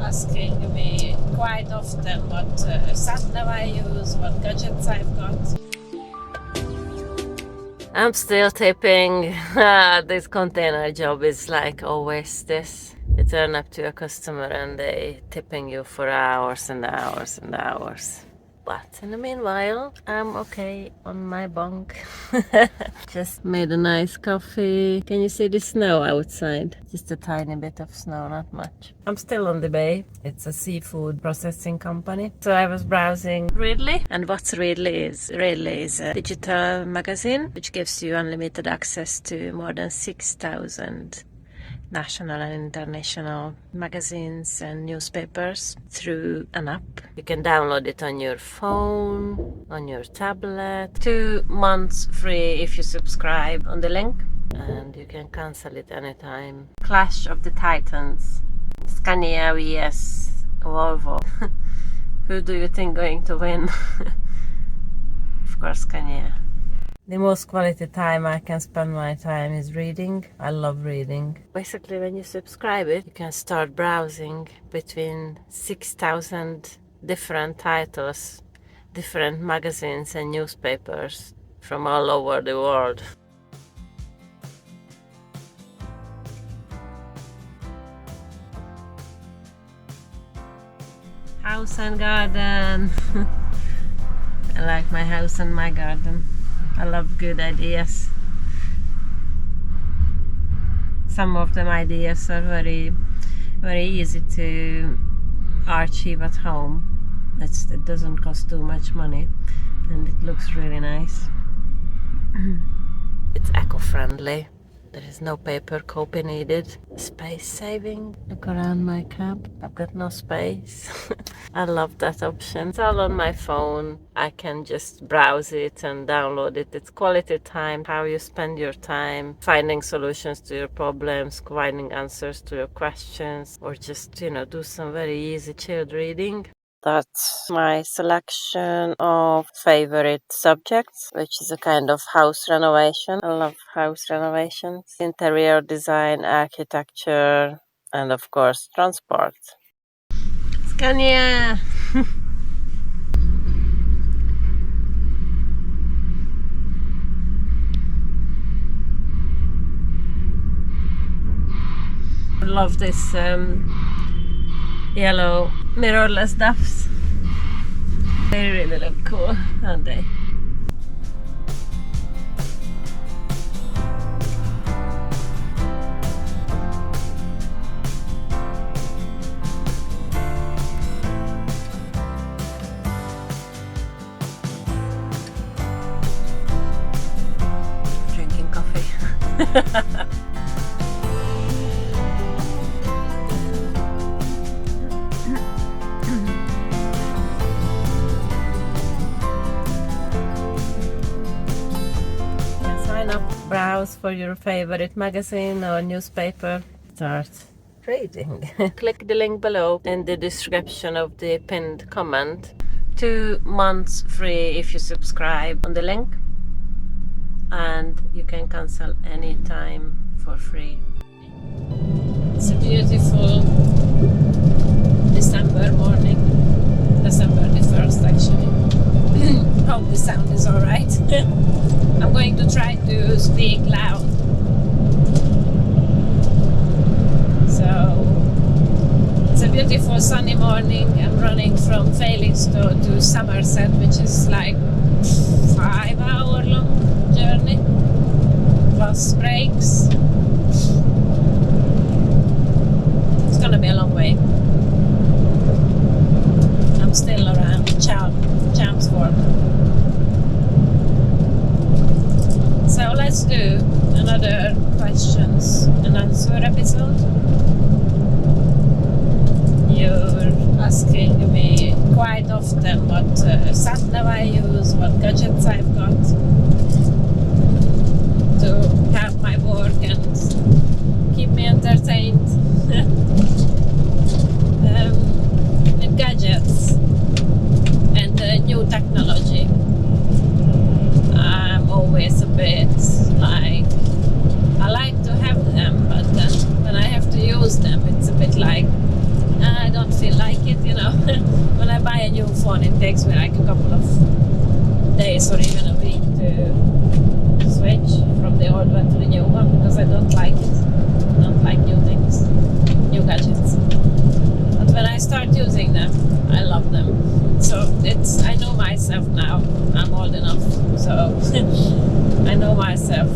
asking me quite often what sat-nav I use, what gadgets I've got. I'm still tipping. This container job is like always this. You turn up to a customer and they tipping you for hours and hours and hours. But in the meanwhile, I'm okay on my bunk. Just made a nice coffee. Can you see the snow outside? Just a tiny bit of snow, not much. I'm still on the bay. It's a seafood processing company. So I was browsing Readly. And what's Readly is? Readly is a digital magazine which gives you unlimited access to more than 6,000 national and international magazines and newspapers through an app. You can download it on your phone, on your tablet. 2 months free if you subscribe on the link, and you can cancel it anytime. Clash of the Titans, Scania vs Volvo. Who do you think going to win? Of course Scania. The most quality time I can spend my time is reading. I love reading. Basically, when you subscribe it, you can start browsing between 6,000 different titles, different magazines and newspapers from all over the world. House and garden. I like my house and my garden. I love good ideas. Some of them ideas are very easy to achieve at home. It doesn't cost too much money and it looks really nice. It's eco-friendly. There is no paper copy needed. Space saving. Look around my cab. I've got no space. I love that option. It's all on my phone. I can just browse it and download it. It's quality time. How you spend your time finding solutions to your problems, finding answers to your questions, or just, do some very easy chilled reading. That's my selection of favorite subjects, which is a kind of house renovation. I love house renovations, interior design, architecture, and of course, transport. Scania! I love this yellow mirrorless duffs. They really look cool, don't they? Drinking coffee. Browse for your favorite magazine or newspaper. Start reading. Click the link below in the description of the pinned comment. 2 months free if you subscribe on the link, and you can cancel anytime for free. It's a beautiful December morning. December the 1st actually. Hope the sound is alright. I'm going to try to speak loud. So it's a beautiful sunny morning. I'm running from Felixstowe to Somerset, which is like 5-hour long journey plus breaks. It's gonna be a long way. I'm still around Chelmsford. So let's do another questions and answer episode. You're asking me quite often what sat-nav I use, what gadgets I've got to have my work and keep me entertained. With gadgets and new technology, I'm always a bit like, I like to have them, but then when I have to use them, it's a bit like, I don't feel When I buy a new phone, it takes me like a couple of days or even a week to switch from the old one to the new one because I don't like it. I don't like new things, new gadgets. But when I start using them, I love them. So I know myself now. I'm old enough, so I know myself.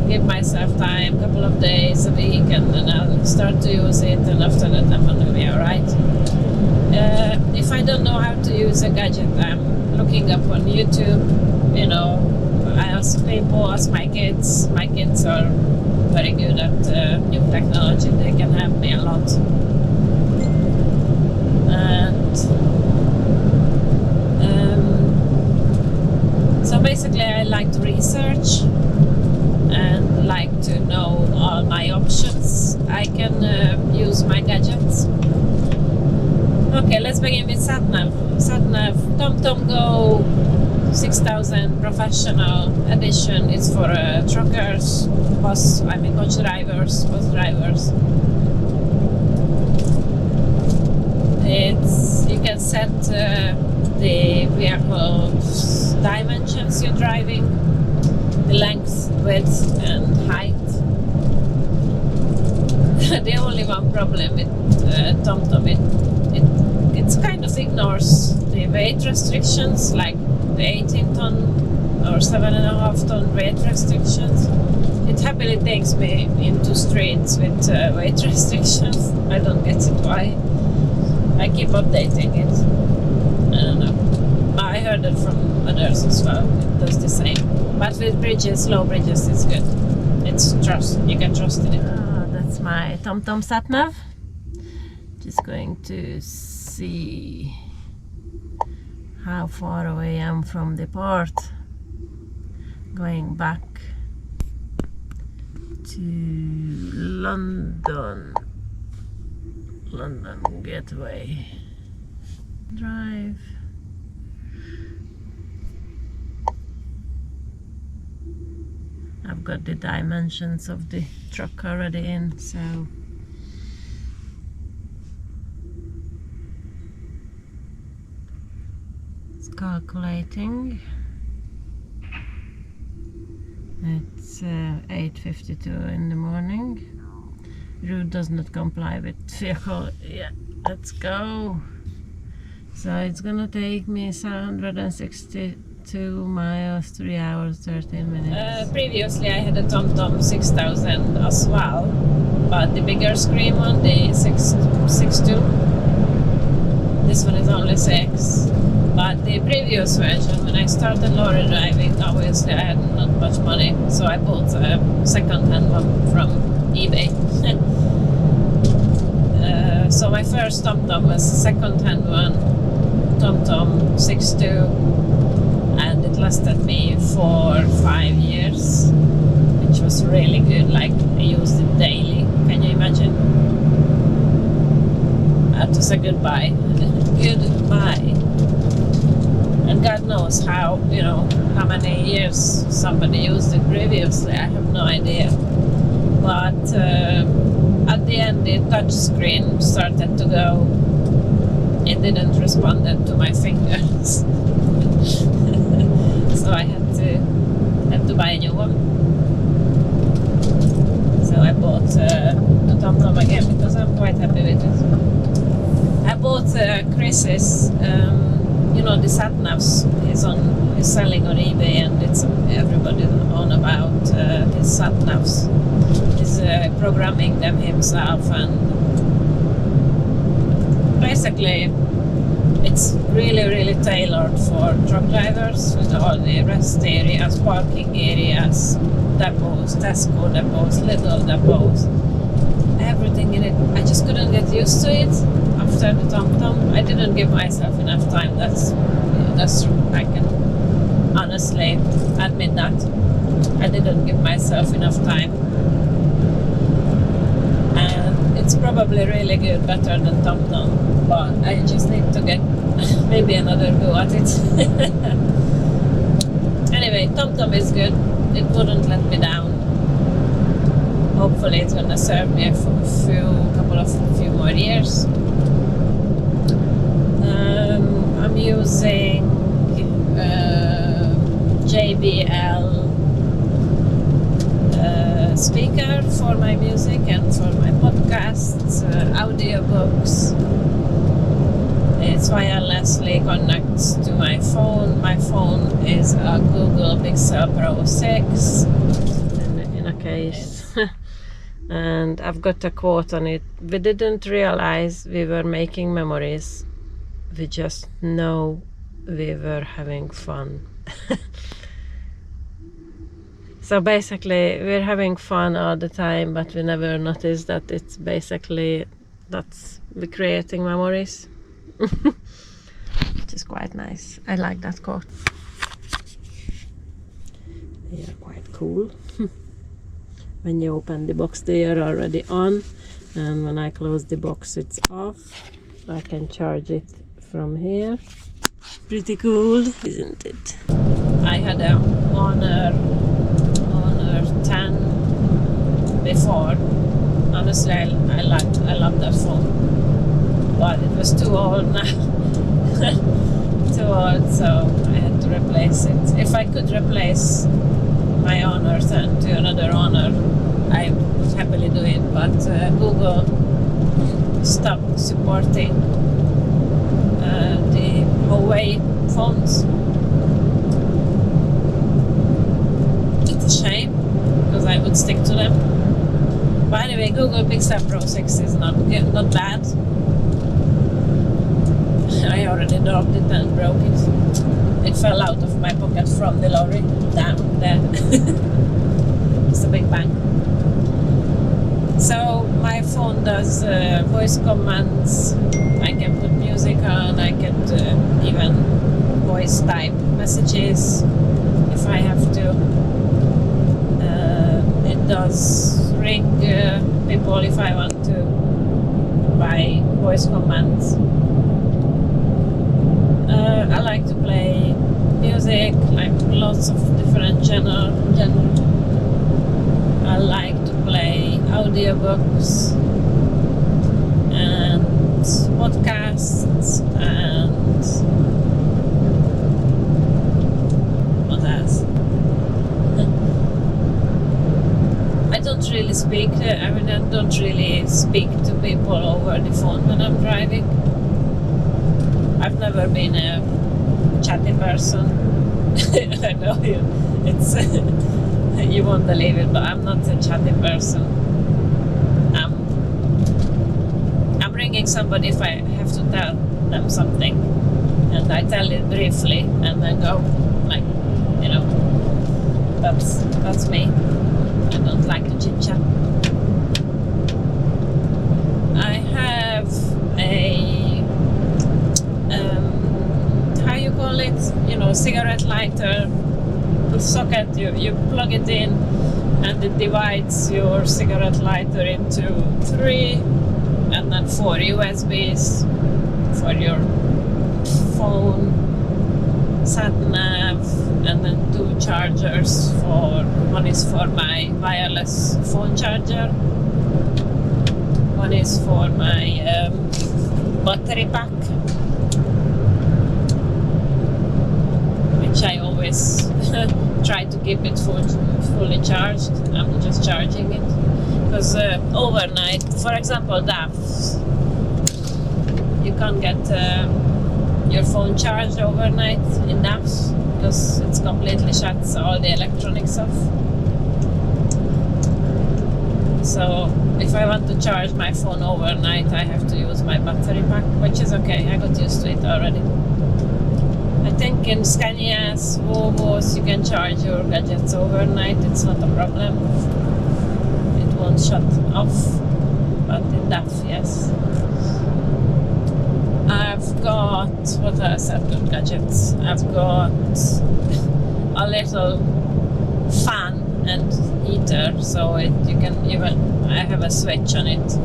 Give myself time, a couple of days, a week, and then I'll start to use it. And after that, I'm gonna be alright. If I don't know how to use a gadget, I'm looking up on YouTube. You know, I ask people, ask my kids. My kids are very good at new technology. They can help me a lot. And so basically I like to research and like to know all my options. I can use my gadgets. Okay, let's begin with SatNav. SatNav TomTom Go 6000 Professional Edition is for truckers, coach drivers, bus drivers. You can set the vehicle's dimensions you're driving, the length, width, and height. The only one problem with TomTom, it kind of ignores the weight restrictions, like the 18-ton or 7.5-ton weight restrictions. It happily takes me into streets with weight restrictions. I don't get it why. I keep updating it. I don't know. I heard it from others as well. It does the same. But with bridges, low bridges, it's good. It's trust. You can trust in it. That's my TomTom SatNav. Just going to see how far away I am from the port. Going back to London Gateway Drive. I've got the dimensions of the truck already in, so it's calculating. It's 8:52 in the morning. Route does not comply with vehicle. Yeah, let's go. So it's gonna take me 762 miles, 3 hours, 13 minutes. Previously I had a TomTom 6000 as well, but the bigger screen one, the 662. This one is only 6. But the previous version, when I started lorry driving, obviously I had not much money, so I bought a second-hand one from eBay. So my first TomTom was a second-hand one, TomTom 62, and it lasted me for 5 years, which was really good. Like, I used it daily. Can you imagine? I had to say goodbye. Goodbye. And God knows how many years somebody used it previously. I have no idea. But at the end, the touch screen started to go. It didn't respond to my fingers. So I had to buy a new one. So I bought a TomTom again because I'm quite happy with it. I bought Chris's. The SatNavs is selling on eBay, and it's everybody on about his SatNavs. He's programming them himself, and basically it's really tailored for truck drivers with all the rest areas, parking areas, depots, Tesco depots, Lidl depots, everything in it. I just couldn't get used to it after the TomTom. I didn't give myself enough time. That's true. I can honestly admit that. I didn't give myself enough time. And it's probably really good, better than TomTom, but I just need to get maybe another go at it. Anyway, TomTom is good. It wouldn't let me down. Hopefully it's gonna serve me for a few more years. It wirelessly connects to my phone. My phone is a Google Pixel Pro 6 in a case. And I've got a quote on it. We didn't realize we were making memories. We just know we were having fun. So basically, we're having fun all the time, but we never notice that it's basically we're creating memories. Which is quite nice. I like that quote. They are quite cool. When you open the box, they are already on, and when I close the box, it's off. I can charge it from here. Pretty cool, isn't it? I had a Honor 10 before. Honestly, I love that phone, but it was too old now. Too old, so I had to replace it. If I could replace my Honor 10 to another Honor, I would happily do it, but Google stopped supporting the Huawei phones. It's a shame, because I would stick to them. But anyway, Google Pixel Pro 6 is not bad. I already dropped it and broke it. It fell out of my pocket from the lorry. Down there. It's a big bang. So my phone does voice commands. I can put music on. I can even voice type messages if I have to. It does ring people if I want to by voice commands. I like to play music, like lots of different genre. I like to play audiobooks and podcasts and what else? I don't really speak. I don't really speak to people over the phone when I'm driving. I've never been a chatty person. I know it's you won't believe it, but I'm not a chatty person. I'm ringing somebody if I have to tell them something, and I tell it briefly and then go, like, you know, that's me. I don't like to chit chat. I have a how you call it, cigarette lighter socket. You plug it in and it divides your cigarette lighter into 3 and then 4 USBs for your phone, sat nav, and then 2 chargers. One is for my wireless phone charger, one is for my battery pack, which I always try to keep it fully charged. I'm just charging it because overnight, for example, DAFs, you can't get your phone charged overnight in DAFs because it's completely shuts all the electronics off. So if I want to charge my phone overnight, I have to use my battery pack, which is okay. I got used to it already. I think in Scanias, Volvos, you can charge your gadgets overnight. It's not a problem. It won't shut off. But in DAF, yes. I've got, what else I've got gadgets? I've got a little fan and heater, so you can even, I have a switch on it.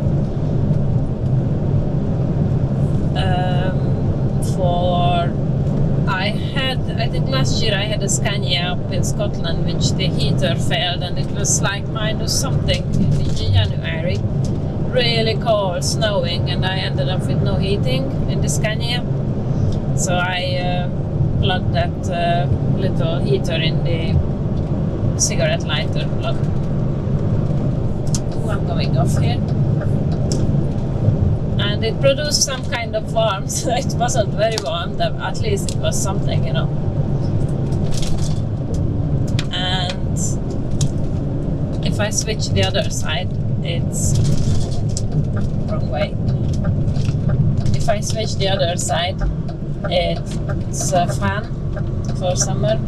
I think last year I had a Scania up in Scotland, which the heater failed, and it was like minus something in January. Really cold, snowing, and I ended up with no heating in the Scania. So I plugged that little heater in the cigarette lighter plug. Ooh, I'm going off here. And and it produced some kind of warmth. It wasn't very warm, but at least it was something, you know. And if I switch the other side, it's wrong way. If I switch the other side, it's a fan for summer.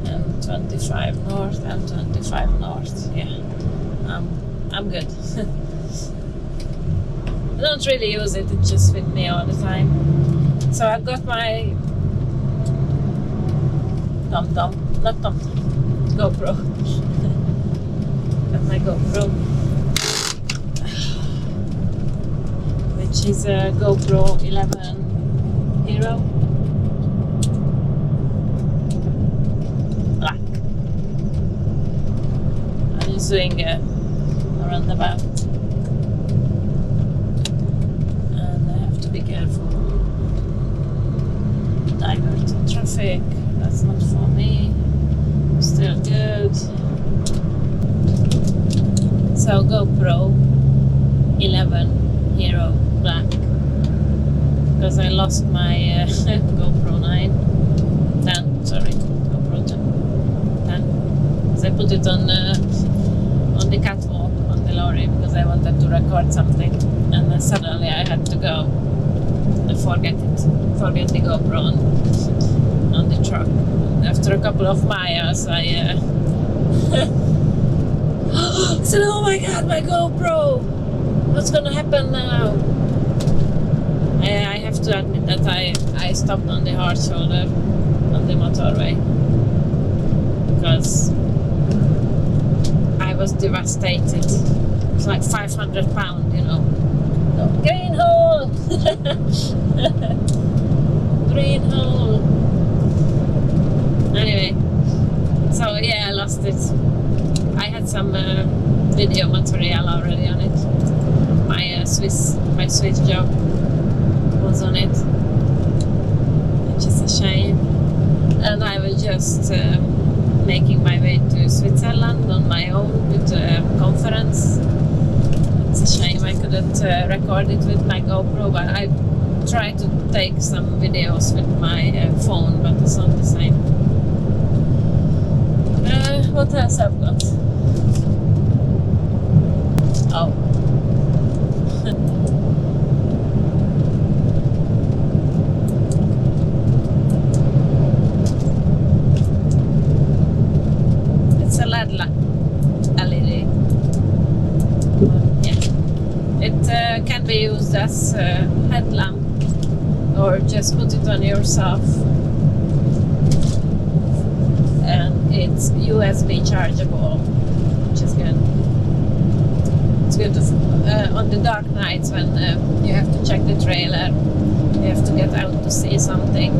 And 25 north and 25 north. Yeah, I'm good. I don't really use it, it just with me all the time. So I've got my GoPro. Got my GoPro, which is a GoPro 11 Hero. Black. I'm just doing a roundabout. And I have to be careful. Divert traffic. That's not for me. Still good. So GoPro 11 Hero Black, because I lost my GoPro 10, sorry, GoPro 10. So I put it on the catwalk on the lorry because I wanted to record something, and then suddenly I had to go and forget the GoPro on the truck. After a couple of miles, I said, "Oh my God, my GoPro! What's gonna happen now?" I have to admit that I stopped on the hard shoulder on the motorway because I was devastated. It's like 500 pounds, you know. No. Green hole! Green hole! Anyway, so yeah, I lost it. I had some video material already on it. My Swiss job was on it, which is a shame. And I was just making my way to Switzerland on my own with a conference. It's a shame I couldn't record it with my GoPro, but I tried to take some videos with my phone, but it's not the same. What else I've got? Oh. It's a LED. Yeah. It can be used as a headlamp, or just put it on yourself. And it's USB chargeable, which is good. It's good on the dark nights when you have to check the trailer, you have to get out to see something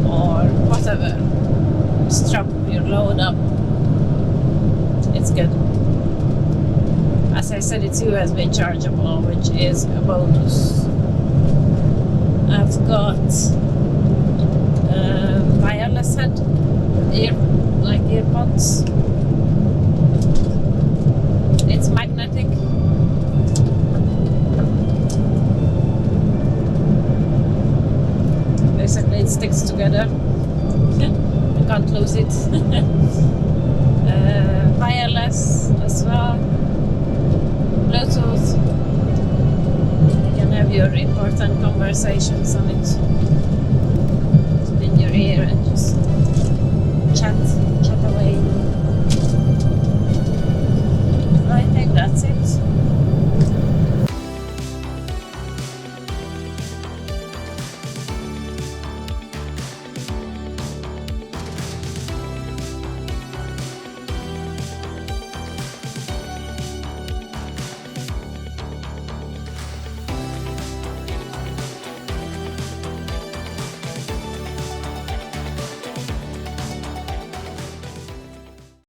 or whatever, strap your load up. It's good. As I said, it's USB chargeable, which is a bonus. I've got wireless earpods. It's magnetic. Basically, it sticks together. You can't lose it. Wireless as well. Bluetooth. You can have your important conversations on it.